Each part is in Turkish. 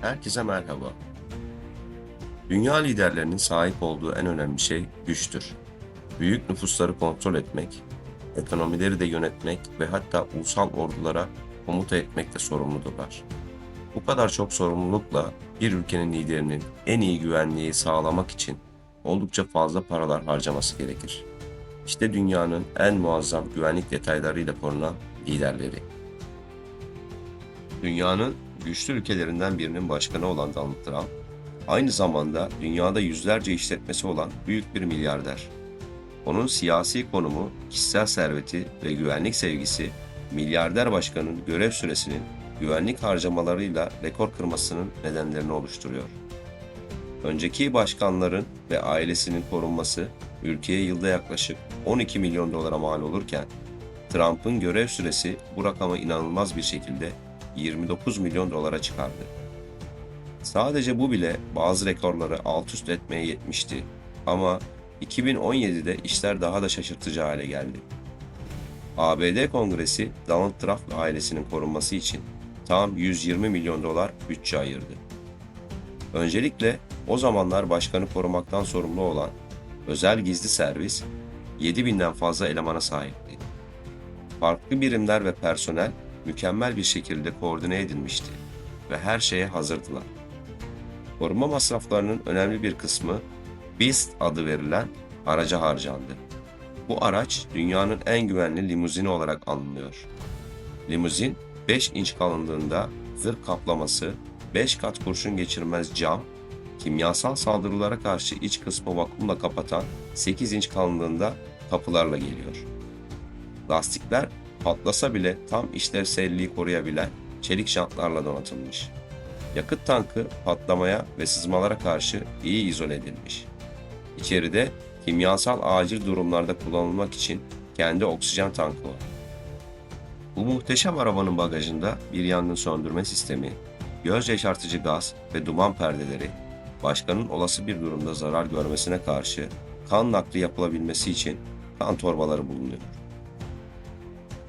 Herkese merhaba. Dünya liderlerinin sahip olduğu en önemli şey güçtür. Büyük nüfusları kontrol etmek, ekonomileri de yönetmek ve hatta ulusal ordulara komuta etmekle sorumludurlar. Bu kadar çok sorumlulukla bir ülkenin liderinin en iyi güvenliği sağlamak için oldukça fazla paralar harcaması gerekir. İşte dünyanın en muazzam güvenlik detaylarıyla korunan liderleri. Dünyanın güçlü ülkelerinden birinin başkanı olan Donald Trump, aynı zamanda dünyada yüzlerce işletmesi olan büyük bir milyarder. Onun siyasi konumu, kişisel serveti ve güvenlik sevgisi, milyarder başkanın görev süresinin güvenlik harcamalarıyla rekor kırmasının nedenlerini oluşturuyor. Önceki başkanların ve ailesinin korunması ülkeye yılda yaklaşık 12 milyon dolara mal olurken, Trump'ın görev süresi bu rakamı inanılmaz bir şekilde 29 milyon dolara çıkardı. Sadece bu bile bazı rekorları alt üst etmeye yetmişti. Ama 2017'de işler daha da şaşırtıcı hale geldi. ABD Kongresi Donald Trump ve ailesinin korunması için tam 120 milyon dolar bütçe ayırdı. Öncelikle o zamanlar başkanı korumaktan sorumlu olan özel gizli servis 7.000'den fazla elemana sahipti. Farklı birimler ve personel mükemmel bir şekilde koordine edilmişti ve her şeye hazırdılar. Koruma masraflarının önemli bir kısmı Beast adı verilen araca harcandı. Bu araç dünyanın en güvenli limuzini olarak anılıyor. Limuzin 5 inç kalınlığında zırh kaplaması, 5 kat kurşun geçirmez cam, kimyasal saldırılara karşı iç kısmı vakumla kapatan 8 inç kalınlığında kapılarla geliyor. Lastikler patlasa bile tam işlevselliği koruyabilen çelik jantlarla donatılmış. Yakıt tankı patlamaya ve sızmalara karşı iyi izole edilmiş. İçeride kimyasal acil durumlarda kullanılmak için kendi oksijen tankı var. Bu muhteşem arabanın bagajında bir yangın söndürme sistemi, göz yaşartıcı gaz ve duman perdeleri, başkanın olası bir durumda zarar görmesine karşı kan nakli yapılabilmesi için kan torbaları bulunuyor.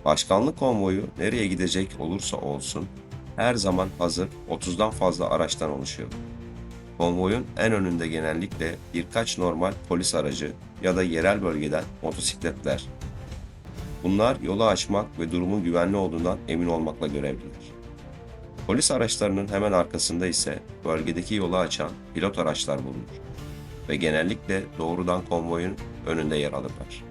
Başkanlık konvoyu nereye gidecek olursa olsun her zaman hazır 30'dan fazla araçtan oluşuyor. Konvoyun en önünde genellikle birkaç normal polis aracı ya da yerel bölgeden motosikletler. Bunlar yolu açmak ve durumun güvenli olduğundan emin olmakla görevliler. Polis araçlarının hemen arkasında ise bölgedeki yolu açan pilot araçlar bulunur ve genellikle doğrudan konvoyun önünde yer alırlar.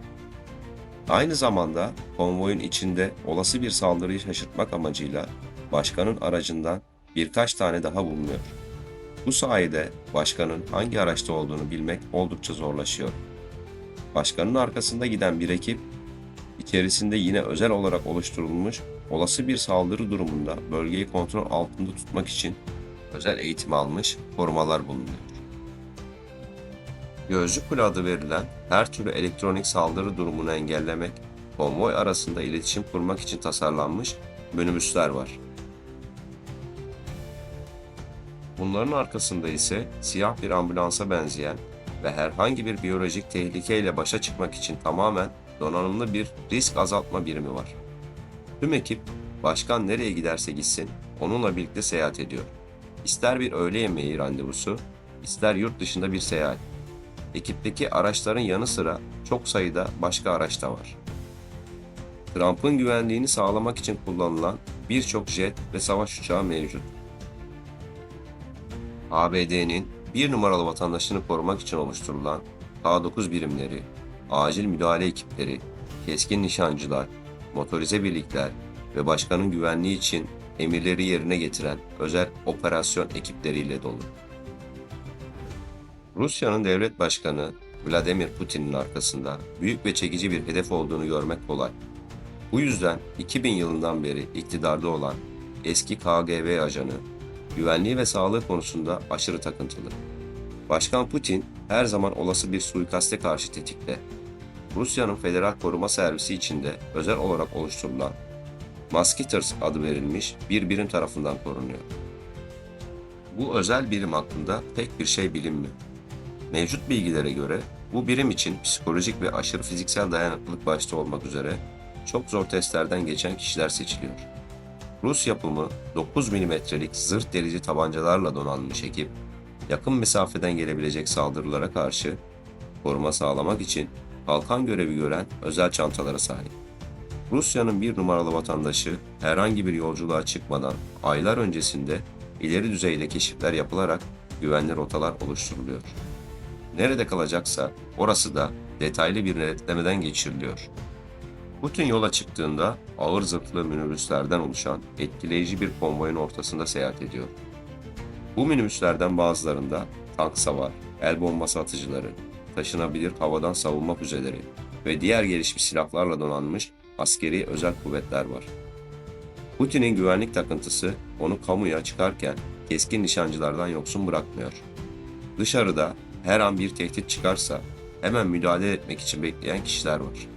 Aynı zamanda konvoyun içinde olası bir saldırıyı şaşırtmak amacıyla başkanın aracından birkaç tane daha bulunuyor. Bu sayede başkanın hangi araçta olduğunu bilmek oldukça zorlaşıyor. Başkanın arkasında giden bir ekip, içerisinde yine özel olarak oluşturulmuş olası bir saldırı durumunda bölgeyi kontrol altında tutmak için özel eğitim almış korumalar bulunuyor. Gözcü kule adı verilen her türlü elektronik saldırı durumunu engellemek, konvoy arasında iletişim kurmak için tasarlanmış minibüsler var. Bunların arkasında ise siyah bir ambulansa benzeyen ve herhangi bir biyolojik tehlikeyle başa çıkmak için tamamen donanımlı bir risk azaltma birimi var. Tüm ekip, başkan nereye giderse gitsin, onunla birlikte seyahat ediyor. İster bir öğle yemeği randevusu, ister yurt dışında bir seyahat. Ekipteki araçların yanı sıra çok sayıda başka araç da var. Trump'ın güvenliğini sağlamak için kullanılan birçok jet ve savaş uçağı mevcut. ABD'nin bir numaralı vatandaşını korumak için oluşturulan K-9 birimleri, acil müdahale ekipleri, keskin nişancılar, motorize birlikler ve başkanın güvenliği için emirleri yerine getiren özel operasyon ekipleriyle dolu. Rusya'nın devlet başkanı Vladimir Putin'in arkasında büyük ve çekici bir hedef olduğunu görmek kolay. Bu yüzden 2000 yılından beri iktidarda olan eski KGB ajanı, güvenliği ve sağlığı konusunda aşırı takıntılı. Başkan Putin her zaman olası bir suikaste karşı tetikte. Rusya'nın Federal Koruma Servisi içinde özel olarak oluşturulan Musketeers adı verilmiş bir birim tarafından korunuyor. Bu özel birim hakkında pek bir şey bilinmiyor. Mevcut bilgilere göre bu birim için psikolojik ve aşırı fiziksel dayanıklılık başta olmak üzere çok zor testlerden geçen kişiler seçiliyor. Rus yapımı 9 milimetrelik zırh delici tabancalarla donanmış ekip, yakın mesafeden gelebilecek saldırılara karşı koruma sağlamak için kalkan görevi gören özel çantalara sahip. Rusya'nın bir numaralı vatandaşı herhangi bir yolculuğa çıkmadan aylar öncesinde ileri düzeyde keşifler yapılarak güvenli rotalar oluşturuluyor. Nerede kalacaksa orası da detaylı bir denetlemeden geçiriliyor. Putin yola çıktığında ağır zırhlı minibüslerden oluşan etkileyici bir konvoyun ortasında seyahat ediyor. Bu minibüslerden bazılarında tank savar, el bombası atıcıları, taşınabilir havadan savunma füzeleri ve diğer gelişmiş silahlarla donanmış askeri özel kuvvetler var. Putin'in güvenlik takıntısı onu kamuya çıkarken keskin nişancılardan yoksun bırakmıyor. Dışarıda her an bir tehdit çıkarsa hemen müdahale etmek için bekleyen kişiler var.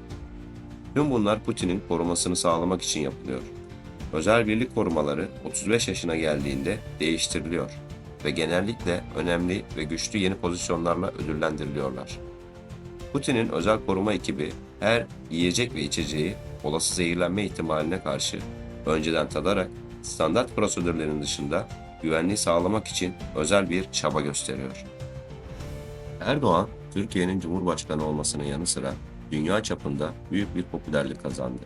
Tüm bunlar Putin'in korumasını sağlamak için yapılıyor. Özel birlik korumaları 35 yaşına geldiğinde değiştiriliyor ve genellikle önemli ve güçlü yeni pozisyonlarla ödüllendiriliyorlar. Putin'in özel koruma ekibi her yiyecek ve içeceği olası zehirlenme ihtimaline karşı önceden tadarak standart prosedürlerin dışında güvenliği sağlamak için özel bir çaba gösteriyor. Erdoğan, Türkiye'nin Cumhurbaşkanı olmasının yanı sıra dünya çapında büyük bir popülerlik kazandı.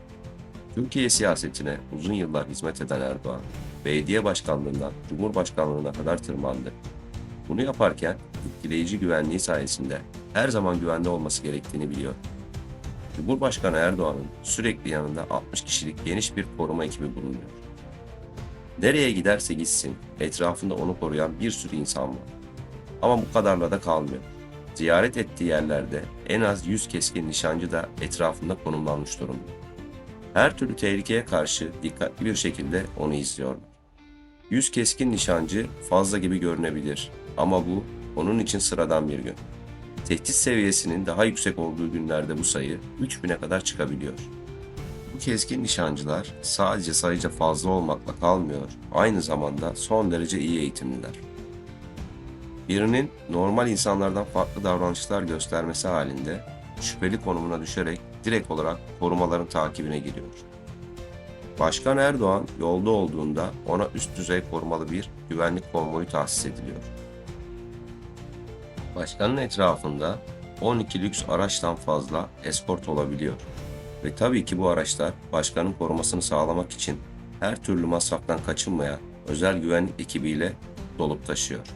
Türkiye siyasetine uzun yıllar hizmet eden Erdoğan, belediye başkanlığından Cumhurbaşkanlığına kadar tırmandı. Bunu yaparken etkileyici güvenliği sayesinde her zaman güvende olması gerektiğini biliyor. Cumhurbaşkanı Erdoğan'ın sürekli yanında 60 kişilik geniş bir koruma ekibi bulunuyor. Nereye giderse gitsin etrafında onu koruyan bir sürü insan var. Ama bu kadarla da kalmıyor. Ziyaret ettiği yerlerde en az 100 keskin nişancı da etrafında konumlanmış durumda. Her türlü tehlikeye karşı dikkatli bir şekilde onu izliyorlar. 100 keskin nişancı fazla gibi görünebilir ama bu onun için sıradan bir gün. Tehdit seviyesinin daha yüksek olduğu günlerde bu sayı 3000'e kadar çıkabiliyor. Bu keskin nişancılar sadece sayıca fazla olmakla kalmıyor, aynı zamanda son derece iyi eğitimliler. Birinin normal insanlardan farklı davranışlar göstermesi halinde şüpheli konumuna düşerek direkt olarak korumaların takibine giriyor. Başkan Erdoğan yolda olduğunda ona üst düzey korumalı bir güvenlik konvoyu tahsis ediliyor. Başkanın etrafında 12 lüks araçtan fazla eskort olabiliyor. Ve tabii ki bu araçlar başkanın korumasını sağlamak için her türlü masraftan kaçınmayan özel güvenlik ekibiyle dolup taşıyor.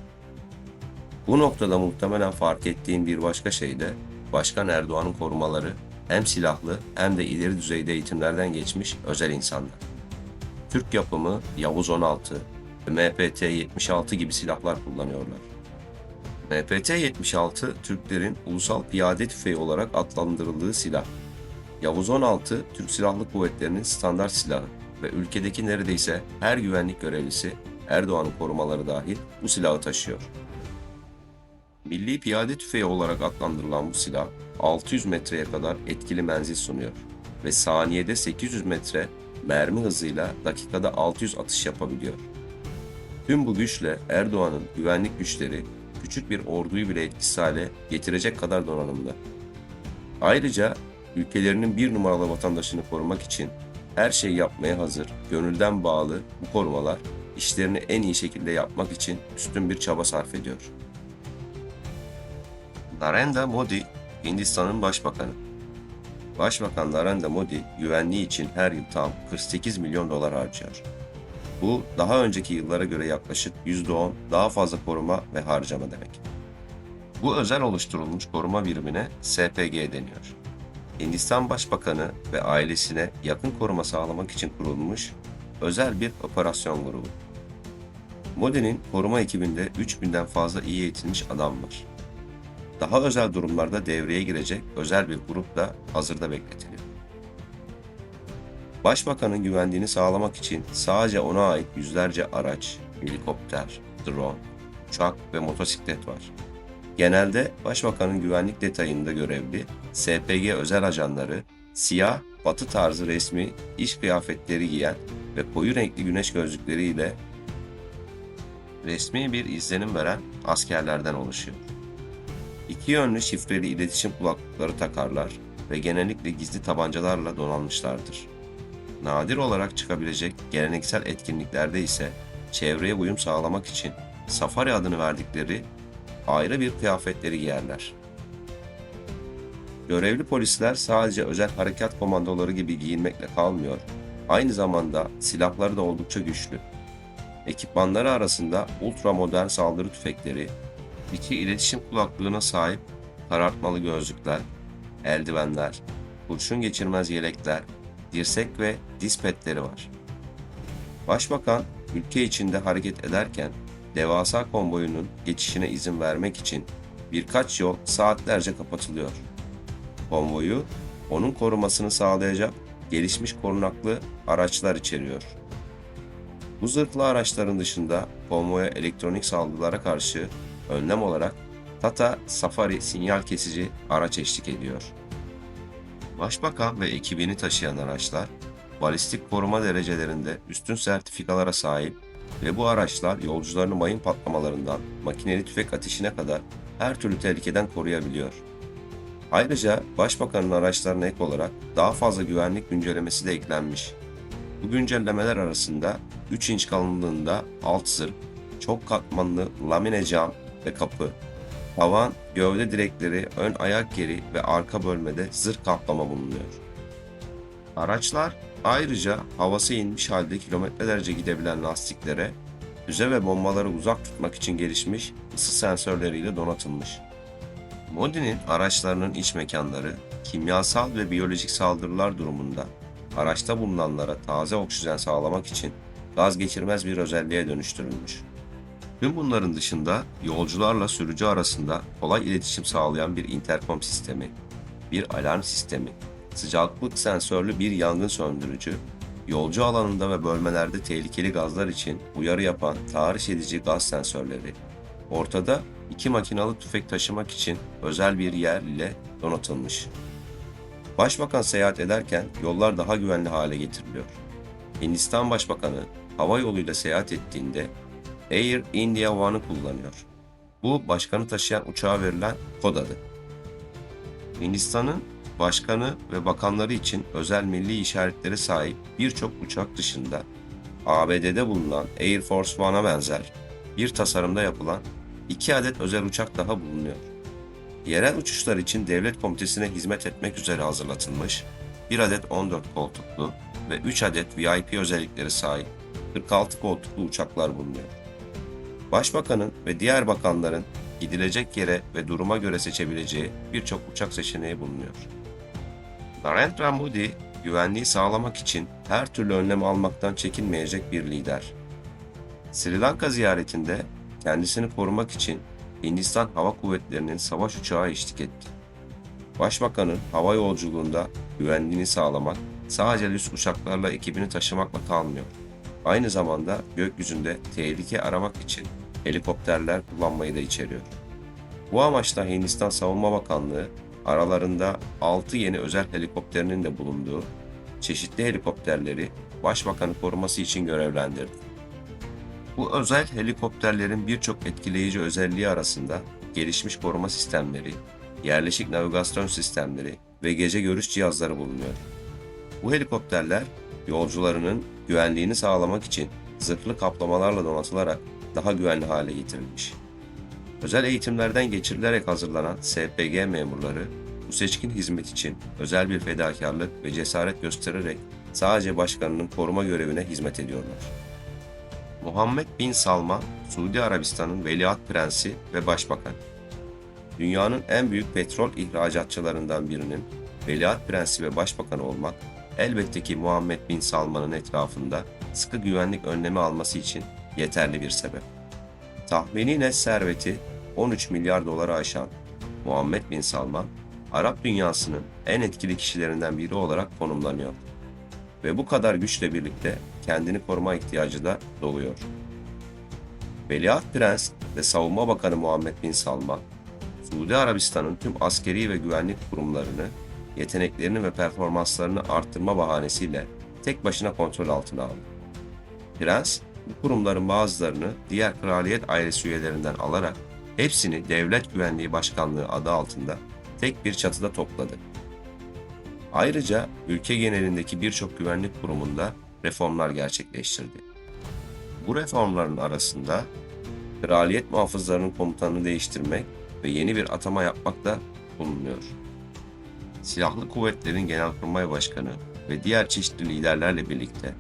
Bu noktada muhtemelen fark ettiğin bir başka şey de Başkan Erdoğan'ın korumaları hem silahlı hem de ileri düzeyde eğitimlerden geçmiş özel insanlar. Türk yapımı Yavuz 16 ve MPT-76 gibi silahlar kullanıyorlar. MPT-76 Türklerin ulusal piyade tüfeği olarak adlandırıldığı silah. Yavuz 16 Türk Silahlı Kuvvetleri'nin standart silahı ve ülkedeki neredeyse her güvenlik görevlisi Erdoğan'ın korumaları dahil bu silahı taşıyor. Milli piyade tüfeği olarak adlandırılan bu silah 600 metreye kadar etkili menzil sunuyor ve saniyede 800 metre mermi hızıyla dakikada 600 atış yapabiliyor. Tüm bu güçle Erdoğan'ın güvenlik güçleri küçük bir orduyu bile etkisiz hale getirecek kadar donanımlı. Ayrıca ülkelerinin bir numaralı vatandaşını korumak için her şeyi yapmaya hazır, gönülden bağlı bu korumalar işlerini en iyi şekilde yapmak için üstün bir çaba sarf ediyor. Narendra Modi, Hindistan'ın başbakanı. Başbakan Narendra Modi, güvenliği için her yıl tam 48 milyon dolar harcıyor. Bu, daha önceki yıllara göre yaklaşık %10 daha fazla koruma ve harcama demek. Bu özel oluşturulmuş koruma birimine SPG deniyor. Hindistan Başbakanı ve ailesine yakın koruma sağlamak için kurulmuş özel bir operasyon grubu. Modi'nin koruma ekibinde 3000'den fazla iyi eğitilmiş adam var. Daha özel durumlarda devreye girecek özel bir grup da hazırda bekletiliyor. Başbakanın güvenliğini sağlamak için sadece ona ait yüzlerce araç, helikopter, drone, uçak ve motosiklet var. Genelde Başbakanın güvenlik detayında görevli SPG özel ajanları siyah, batı tarzı resmi iş kıyafetleri giyen ve koyu renkli güneş gözlükleriyle resmi bir izlenim veren askerlerden oluşuyor. İki yönlü şifreli iletişim kulaklıkları takarlar ve genellikle gizli tabancalarla donanmışlardır. Nadir olarak çıkabilecek geleneksel etkinliklerde ise çevreye uyum sağlamak için safari adını verdikleri ayrı bir kıyafetleri giyerler. Görevli polisler sadece özel harekat komandoları gibi giyinmekle kalmıyor, aynı zamanda silahları da oldukça güçlü. Ekipmanları arasında ultramodern saldırı tüfekleri, iki iletişim kulaklığına sahip karartmalı gözlükler, eldivenler, kurşun geçirmez yelekler, dirsek ve diz petleri var. Başbakan ülke içinde hareket ederken devasa konvoyunun geçişine izin vermek için birkaç yol saatlerce kapatılıyor. Konvoyu onun korumasını sağlayacak gelişmiş korunaklı araçlar içeriyor. Bu zırhlı araçların dışında konvoya elektronik saldırılara karşı önlem olarak Tata Safari sinyal kesici araç eşlik ediyor. Başbakan ve ekibini taşıyan araçlar balistik koruma derecelerinde üstün sertifikalara sahip ve bu araçlar yolcularını mayın patlamalarından makineli tüfek ateşine kadar her türlü tehlikeden koruyabiliyor. Ayrıca Başbakanın araçlarına ek olarak daha fazla güvenlik güncellemesi de eklenmiş. Bu güncellemeler arasında 3 inç kalınlığında alt zırh, çok katmanlı lamine cam ve kapı, tavan, gövde direkleri, ön ayak yeri ve arka bölmede zırh kaplama bulunuyor. Araçlar ayrıca havası inmiş halde kilometrelerce gidebilen lastiklere, füze ve bombaları uzak tutmak için gelişmiş ısı sensörleriyle donatılmış. Modi'nin araçlarının iç mekanları, kimyasal ve biyolojik saldırılar durumunda araçta bulunanlara taze oksijen sağlamak için gaz geçirmez bir özelliğe dönüştürülmüş. Tüm bunların dışında yolcularla sürücü arasında kolay iletişim sağlayan bir interkom sistemi, bir alarm sistemi, sıcaklık sensörlü bir yangın söndürücü, yolcu alanında ve bölmelerde tehlikeli gazlar için uyarı yapan tahriş edici gaz sensörleri, ortada 2 makinalı tüfek taşımak için özel bir yer ile donatılmış. Başbakan seyahat ederken yollar daha güvenli hale getiriliyor. Hindistan Başbakanı hava yoluyla seyahat ettiğinde Air India One'ı kullanıyor. Bu başkanı taşıyan uçağa verilen kod adı. Hindistan'ın başkanı ve bakanları için özel milli işaretleri sahip birçok uçak dışında ABD'de bulunan Air Force One'a benzer bir tasarımda yapılan 2 adet özel uçak daha bulunuyor. Yerel uçuşlar için devlet komitesine hizmet etmek üzere hazırlatılmış 1 adet 14 koltuklu ve 3 adet VIP özellikleri sahip 46 koltuklu uçaklar bulunuyor. Başbakanın ve diğer bakanların gidilecek yere ve duruma göre seçebileceği birçok uçak seçeneği bulunuyor. Narendra Modi, güvenliği sağlamak için her türlü önlem almaktan çekinmeyecek bir lider. Sri Lanka ziyaretinde kendisini korumak için Hindistan Hava Kuvvetleri'nin savaş uçağı eşlik etti. Başbakanın hava yolculuğunda güvenliğini sağlamak sadece lüks uçaklarla ekibini taşımakla kalmıyor. Aynı zamanda gökyüzünde tehlike aramak için helikopterler kullanmayı da içeriyor. Bu amaçla Hindistan Savunma Bakanlığı aralarında 6 yeni özel helikopterinin de bulunduğu çeşitli helikopterleri Başbakanı koruması için görevlendirdi. Bu özel helikopterlerin birçok etkileyici özelliği arasında gelişmiş koruma sistemleri, yerleşik navigasyon sistemleri ve gece görüş cihazları bulunuyor. Bu helikopterler yolcularının güvenliğini sağlamak için zırhlı kaplamalarla donatılarak daha güvenli hale getirilmiş. Özel eğitimlerden geçirilerek hazırlanan SPG memurları bu seçkin hizmet için özel bir fedakarlık ve cesaret göstererek sadece başkanının koruma görevine hizmet ediyorlar. Muhammed Bin Salman, Suudi Arabistan'ın veliaht prensi ve başbakan. Dünyanın en büyük petrol ihracatçılarından birinin veliaht prensi ve başbakanı olmak, elbette ki Muhammed Bin Salman'ın etrafında sıkı güvenlik önlemi alması için yeterli bir sebep. Tahmini net serveti 13 milyar doları aşan Muhammed Bin Salman, Arap dünyasının en etkili kişilerinden biri olarak konumlanıyor. Ve bu kadar güçle birlikte kendini koruma ihtiyacı da doğuyor. Veliaht Prens ve Savunma Bakanı Muhammed Bin Salman, Suudi Arabistan'ın tüm askeri ve güvenlik kurumlarını, yeteneklerini ve performanslarını arttırma bahanesiyle tek başına kontrol altına aldı. Prens, bu kurumların bazılarını diğer kraliyet ailesi üyelerinden alarak hepsini Devlet Güvenliği Başkanlığı adı altında tek bir çatıda topladı. Ayrıca ülke genelindeki birçok güvenlik kurumunda reformlar gerçekleştirdi. Bu reformların arasında kraliyet muhafızlarının komutanını değiştirmek ve yeni bir atama yapmak da bulunuyor. Silahlı Kuvvetlerin Genelkurmay Başkanı ve diğer çeşitli liderlerle birlikte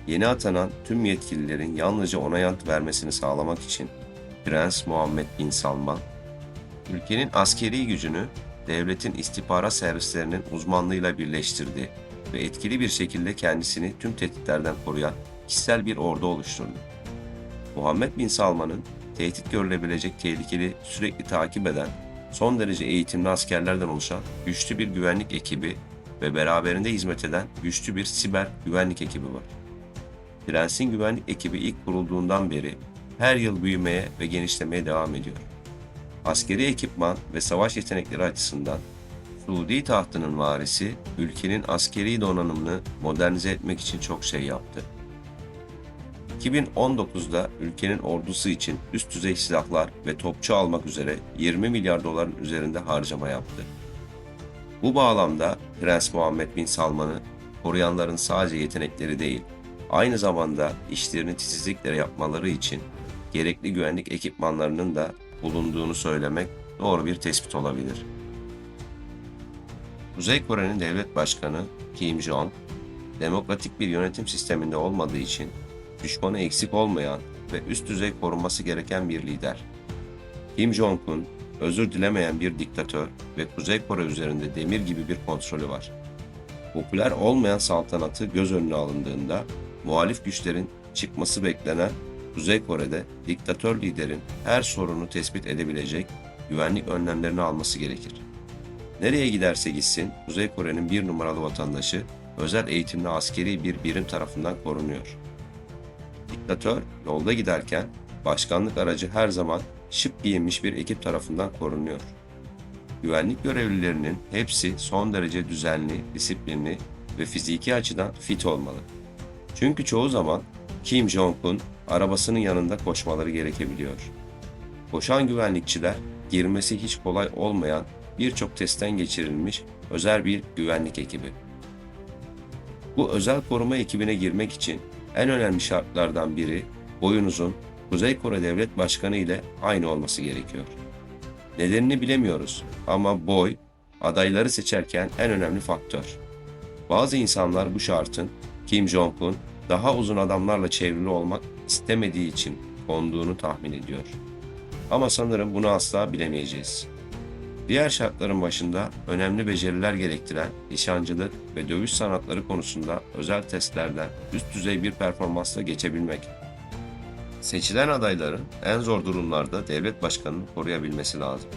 yeni atanan tüm yetkililerin yalnızca ona yanıt vermesini sağlamak için Prens Muhammed Bin Salman, ülkenin askeri gücünü devletin istihbarat servislerinin uzmanlığıyla birleştirdi ve etkili bir şekilde kendisini tüm tehditlerden koruyan kişisel bir ordu oluşturdu. Muhammed Bin Salman'ın tehdit görülebilecek tehlikeli sürekli takip eden son derece eğitimli askerlerden oluşan güçlü bir güvenlik ekibi ve beraberinde hizmet eden güçlü bir siber güvenlik ekibi var. Prens'in güvenlik ekibi ilk kurulduğundan beri her yıl büyümeye ve genişlemeye devam ediyor. Askeri ekipman ve savaş yetenekleri açısından Suudi tahtının varisi ülkenin askeri donanımını modernize etmek için çok şey yaptı. 2019'da ülkenin ordusu için üst düzey silahlar ve topçu almak üzere 20 milyar doların üzerinde harcama yaptı. Bu bağlamda Prens Muhammed Bin Salman'ı koruyanların sadece yetenekleri değil, aynı zamanda işlerini titizlikle yapmaları için gerekli güvenlik ekipmanlarının da bulunduğunu söylemek doğru bir tespit olabilir. Kuzey Kore'nin devlet başkanı Kim Jong, demokratik bir yönetim sisteminde olmadığı için düşmanı eksik olmayan ve üst düzey korunması gereken bir lider. Kim Jong-un, özür dilemeyen bir diktatör ve Kuzey Kore üzerinde demir gibi bir kontrolü var. Popüler olmayan saltanatı göz önüne alındığında, muhalif güçlerin çıkması beklenen Kuzey Kore'de diktatör liderin her sorunu tespit edebilecek güvenlik önlemlerini alması gerekir. Nereye giderse gitsin, Kuzey Kore'nin bir numaralı vatandaşı özel eğitimli askeri bir birim tarafından korunuyor. Diktatör yolda giderken başkanlık aracı her zaman şık giyinmiş bir ekip tarafından korunuyor. Güvenlik görevlilerinin hepsi son derece düzenli, disiplinli ve fiziki açıdan fit olmalı. Çünkü çoğu zaman Kim Jong-un arabasının yanında koşmaları gerekebiliyor. Koşan güvenlikçiler girmesi hiç kolay olmayan birçok testten geçirilmiş özel bir güvenlik ekibi. Bu özel koruma ekibine girmek için en önemli şartlardan biri boyunuzun Kuzey Kore Devlet Başkanı ile aynı olması gerekiyor. Nedenini bilemiyoruz ama boy adayları seçerken en önemli faktör. Bazı insanlar bu şartın Kim Jong-un daha uzun adamlarla çevrili olmak istemediği için konduğunu tahmin ediyor. Ama sanırım bunu asla bilemeyeceğiz. Diğer şartların başında önemli beceriler gerektiren nişancılık ve dövüş sanatları konusunda özel testlerden üst düzey bir performansla geçebilmek. Seçilen adayların en zor durumlarda devlet başkanını koruyabilmesi lazım.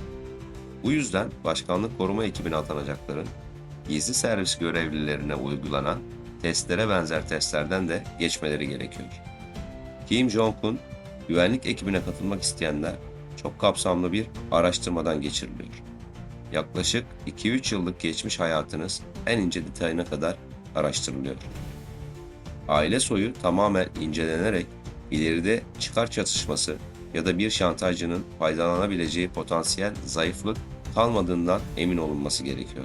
Bu yüzden başkanlık koruma ekibine atanacakların gizli servis görevlilerine uygulanan testlere benzer testlerden de geçmeleri gerekiyor. Kim Jong-un güvenlik ekibine katılmak isteyenler çok kapsamlı bir araştırmadan geçiriliyor. Yaklaşık 2-3 yıllık geçmiş hayatınız en ince detayına kadar araştırılıyor. Aile soyu tamamen incelenerek ileride çıkar çatışması ya da bir şantajcının faydalanabileceği potansiyel zayıflık kalmadığından emin olunması gerekiyor.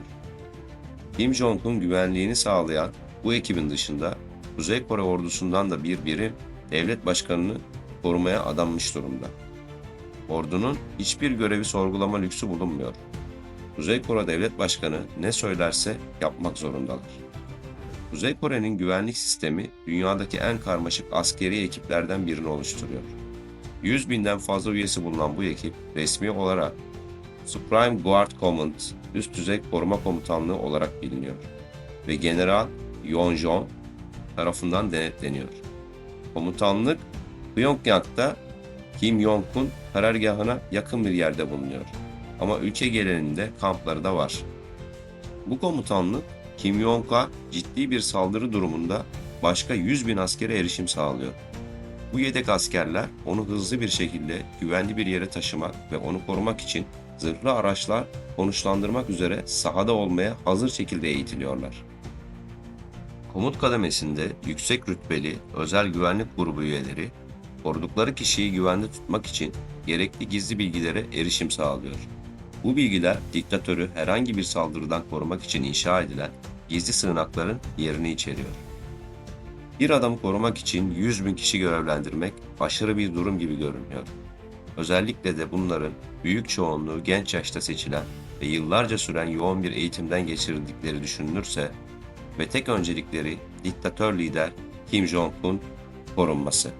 Kim Jong-un güvenliğini sağlayan bu ekibin dışında Kuzey Kore ordusundan da bir birim devlet başkanını korumaya adanmış durumda. Ordunun hiçbir görevi sorgulama lüksü bulunmuyor. Kuzey Kore Devlet Başkanı ne söylerse yapmak zorundalar. Kuzey Kore'nin güvenlik sistemi dünyadaki en karmaşık askeri ekiplerden birini oluşturuyor. 100 binden fazla üyesi bulunan bu ekip resmi olarak Supreme Guard Command üst düzey koruma komutanlığı olarak biliniyor ve General Yonjon tarafından denetleniyor. Komutanlık Pyongyang'da Kim Jong-un karargahına yakın bir yerde bulunuyor. Ama ülke genelinde kampları da var. Bu komutanlık Kim Jong-un'a ciddi bir saldırı durumunda başka 100 bin askere erişim sağlıyor. Bu yedek askerler onu hızlı bir şekilde güvenli bir yere taşımak ve onu korumak için zırhlı araçlar konuşlandırmak üzere sahada olmaya hazır şekilde eğitiliyorlar. Komut kademesinde yüksek rütbeli özel güvenlik grubu üyeleri, korudukları kişiyi güvende tutmak için gerekli gizli bilgilere erişim sağlıyor. Bu bilgiler diktatörü herhangi bir saldırıdan korumak için inşa edilen gizli sığınakların yerini içeriyor. Bir adamı korumak için 100 bin kişi görevlendirmek aşırı bir durum gibi görünüyor. Özellikle de bunların büyük çoğunluğu genç yaşta seçilen ve yıllarca süren yoğun bir eğitimden geçirildikleri düşünülürse ve tek öncelikleri diktatör lider Kim Jong-un korunması.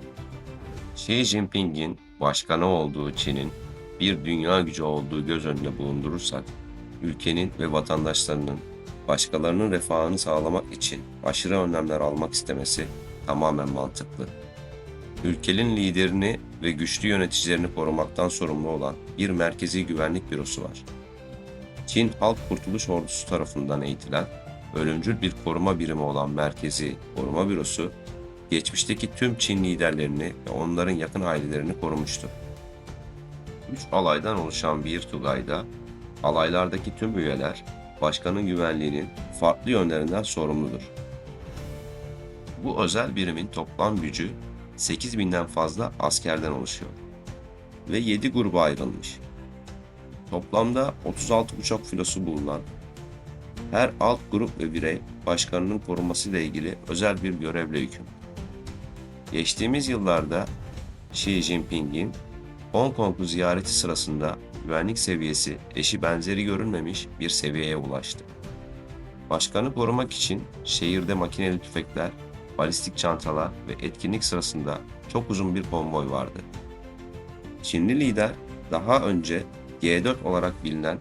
Xi Jinping'in başkanı olduğu Çin'in bir dünya gücü olduğu göz önüne bulundurursak, ülkenin ve vatandaşlarının başkalarının refahını sağlamak için aşırı önlemler almak istemesi tamamen mantıklı. Ülkenin liderini ve güçlü yöneticilerini korumaktan sorumlu olan bir merkezi güvenlik bürosu var. Çin Halk Kurtuluş Ordusu tarafından eğitilen ölümcül bir koruma birimi olan Merkezi Koruma Bürosu, geçmişteki tüm Çin liderlerini ve onların yakın ailelerini korumuştu. 3 alaydan oluşan bir Tugay'da, alaylardaki tüm üyeler, başkanın güvenliğinin farklı yönlerinden sorumludur. Bu özel birimin toplam gücü 8.000'den fazla askerden oluşuyor ve 7 gruba ayrılmış. Toplamda 36 uçak filosu bulunan her alt grup ve birey başkanının korunmasıyla ilgili özel bir görevle yükümlü. Geçtiğimiz yıllarda Xi Jinping'in Hong Kong'u ziyareti sırasında güvenlik seviyesi eşi benzeri görülmemiş bir seviyeye ulaştı. Başkanı korumak için şehirde makineli tüfekler, balistik çantalar ve etkinlik sırasında çok uzun bir konvoy vardı. Çinli lider daha önce G4 olarak bilinen,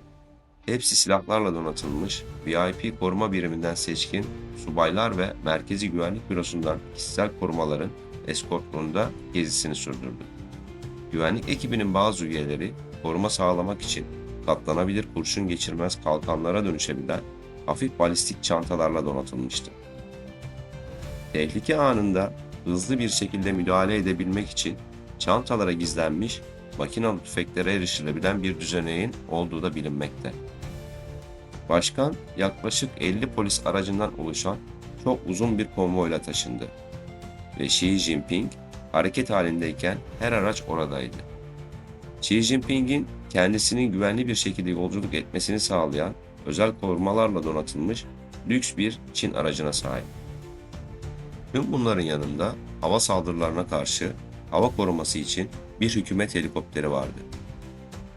hepsi silahlarla donatılmış VIP koruma biriminden seçkin subaylar ve Merkezi Güvenlik Bürosu'ndan kişisel korumaların eskortluğunda gezisini sürdürdü. Güvenlik ekibinin bazı üyeleri koruma sağlamak için katlanabilir kurşun geçirmez kalkanlara dönüşebilen hafif balistik çantalarla donatılmıştı. Tehlike anında hızlı bir şekilde müdahale edebilmek için çantalara gizlenmiş makinalı tüfeklere erişilebilen bir düzeneğin olduğu da bilinmekte. Başkan yaklaşık 50 polis aracından oluşan çok uzun bir konvoyla taşındı ve Xi Jinping hareket halindeyken her araç oradaydı. Xi Jinping'in kendisinin güvenli bir şekilde yolculuk etmesini sağlayan özel korumalarla donatılmış lüks bir Çin aracına sahip. Tüm bunların yanında hava saldırılarına karşı hava koruması için bir hükümet helikopteri vardı.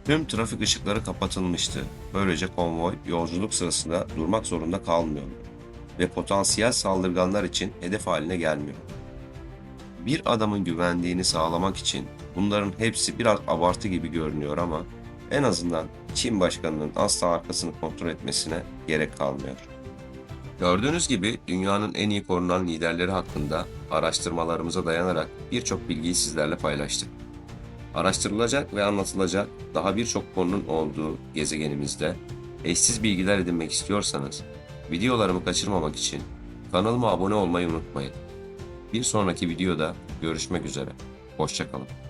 Tüm trafik ışıkları kapatılmıştı. Böylece konvoy yolculuk sırasında durmak zorunda kalmıyordu ve potansiyel saldırganlar için hedef haline gelmiyordu. Bir adamın güvenliğini sağlamak için bunların hepsi biraz abartı gibi görünüyor ama en azından Çin başkanının asla arkasını kontrol etmesine gerek kalmıyor. Gördüğünüz gibi dünyanın en iyi korunan liderleri hakkında araştırmalarımıza dayanarak birçok bilgiyi sizlerle paylaştık. Araştırılacak ve anlatılacak daha birçok konunun olduğu gezegenimizde eşsiz bilgiler edinmek istiyorsanız videolarımı kaçırmamak için kanalıma abone olmayı unutmayın. Bir sonraki videoda görüşmek üzere. Hoşça kalın.